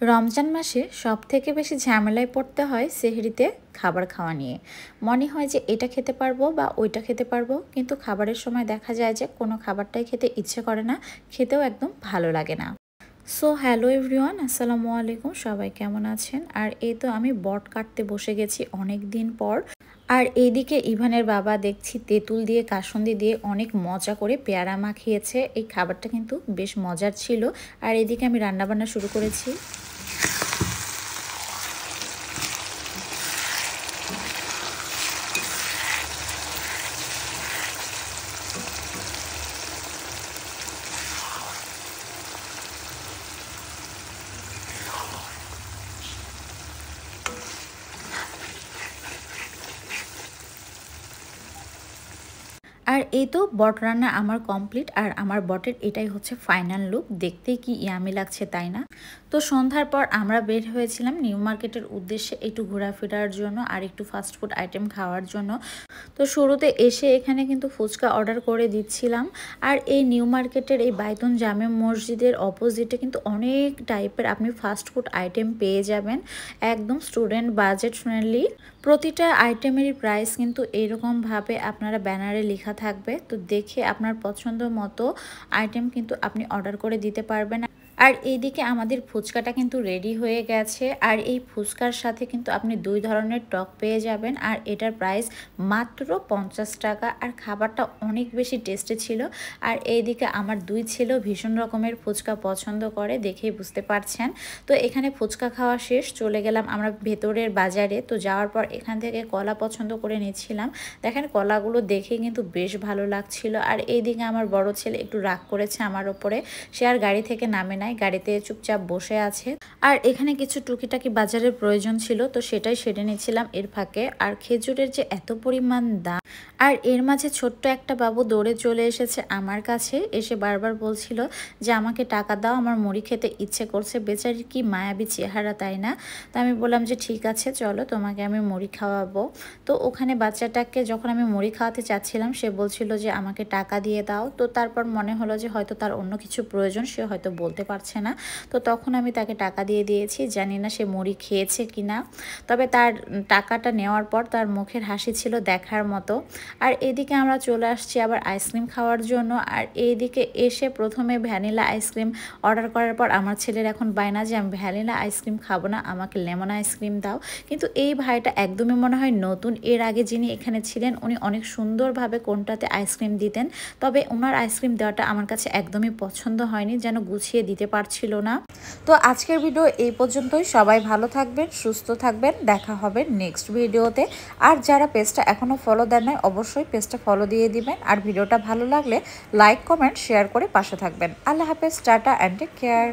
রমজান মাসে সবথেকে বেশি ঝামেলায় পড়তে হয় সেহরিতে খাবার খাওয়া নিয়ে। মনে হয় যে এটা খেতে পারবো বা ওইটা খেতে পারবো, কিন্তু খাবারের সময় দেখা যায় যে কোনো খাবারটাই খেতে ইচ্ছে করে না, খেতেও একদম ভালো লাগে না। সো হ্যালো এভরিওয়ান, আসসালামু আলাইকুম। সবাই কেমন আছেন? আর এই তো আমি বট কাটতে বসে গেছি অনেক দিন পর। আর এইদিকে ইভানের বাবা দেখছি তেঁতুল দিয়ে কাসুন্দি দিয়ে অনেক মজা করে পেয়ারা মাখিয়েছে। এই খাবারটা কিন্তু বেশ মজার ছিল। আর এইদিকে আমি রান্নাবান্না শুরু করেছি। আর এই তো বট রান্না আমার কমপ্লিট। আর আমার বটের এটাই হচ্ছে ফাইনাল লুক। দেখতেই কি ইয়ামি লাগছে, তাই না? তো সন্ধ্যার পর আমরা বের হয়েছিলাম নিউ মার্কেটের উদ্দেশ্যে একটু ঘোরাফেরার জন্য আর একটু ফাস্টফুড আইটেম খাওয়ার জন্য। তো শুরুতে এসে এখানে কিন্তু ফুচকা অর্ডার করে দিচ্ছিলাম। আর এই নিউ মার্কেটের এই বাইতুন জামে মসজিদের অপোজিটে কিন্তু অনেক টাইপের আপনি ফাস্টফুড আইটেম পেয়ে যাবেন, একদম স্টুডেন্ট বাজেট ফ্রেন্ডলি। প্রতিটা আইটেমেরই প্রাইস কিন্তু এরকমভাবে আপনারা ব্যানারে লেখা থাকবে। তো দেখে আপনার পছন্দ মতো আইটেম কিন্তু আপনি অর্ডার করে দিতে পারবেন। আর এইদিকে আমাদের ফুচকাটা কিন্তু রেডি হয়ে গেছে। আর এই ফুচকার সাথে কিন্তু আপনি 2 ধরনের টক পেয়ে যাবেন। আর এটার প্রাইস মাত্র 50 টাকা। আর খাবারটা অনেক বেশি টেস্টি ছিল। আর এইদিকে আমার 2 ছেলেও ভীষণ রকমের ফুচকা পছন্দ করে, দেখেই বুঝতে পারছেন। তো এখানে ফুচকা খাওয়া শেষ, চলে গেলাম আমরা ভেতরের বাজারে। তো যাওয়ার পর এখান থেকে কলা পছন্দ করে নিচ্ছিলাম। দেখেন কলাগুলো দেখে কিন্তু বেশ ভালো লাগছিল। আর এইদিকে আমার বড় ছেলে একটু রাগ করেছে আমার ওপরে, সে আর গাড়ি থেকে নামে নাই, গাড়িতে চুপচাপ বসে আছে। আর এখানে কিছু টুকিটাকি বাজারের প্রয়োজন ছিল, তো সেটাই সেরে নিচ্ছিলাম এর ফাঁকে। আর খেজুরের যে এত পরিমাণ দাম, আর এর মাঝে ছোট্ট একটা বাবু দৌড়ে চলে এসেছে আমার কাছে, এসে বারবার বলছিল যে আমাকে টাকা দাও, আমার মুড়ি খেতে ইচ্ছে করছে। বেচারির কি মায়াবী চেহারা, তাই না? তো আমি বললাম যে ঠিক আছে চলো, তোমাকে আমি মুড়ি খাওয়াবো। তো ওখানে বাচ্চাটাকে যখন আমি মুড়ি খাওয়াতে চাচ্ছিলাম, সে বলছিল যে আমাকে টাকা দিয়ে দাও। তো তারপর মনে হলো যে হয়তো তার অন্য কিছু প্রয়োজন, সে হয়তো বলতে পারছে না। তো তখন আমি তাকে টাকা দিয়ে দিয়েছি। জানি না সে মুড়ি খেয়েছে কিনা, তবে তার টাকাটা নেওয়ার পর তার মুখের হাসি ছিল দেখার মতো। আর এদিকে আমরা চলে আসছি আবার আইসক্রিম খাওয়ার জন্য। আর এইদিকে এসে প্রথমে ভ্যানিলা আইসক্রিম অর্ডার করার পর আমার ছেলের এখন বায়না যে আমি ভ্যানিলা আইসক্রিম খাবো না, আমাকে লেমন আইসক্রিম দাও। কিন্তু এই ভাইটা একদমই মনে হয় নতুন, এর আগে যিনি এখানে ছিলেন উনি অনেক সুন্দরভাবে কোনটাতে আইসক্রিম দিতেন, তবে ওনার আইসক্রিম দেওয়াটা আমার কাছে একদমই পছন্দ হয়নি, যেন গুছিয়ে দিতে পারছিল না। তো আজকের ভিডিও এই পর্যন্তই। সবাই ভালো থাকবেন, সুস্থ থাকবেন, দেখা হবে নেক্সট ভিডিওতে। আর যারা পেজটা এখনও ফলো দেন নাই, অবশ্যই পেজটা ফলো দিয়ে দিবেন। আর ভিডিওটা ভালো লাগলে লাইক, কমেন্ট, শেয়ার করে পাশে থাকবেন। আল্লাহ হাফেজ, টাটা অ্যান্ড টেক কেয়ার।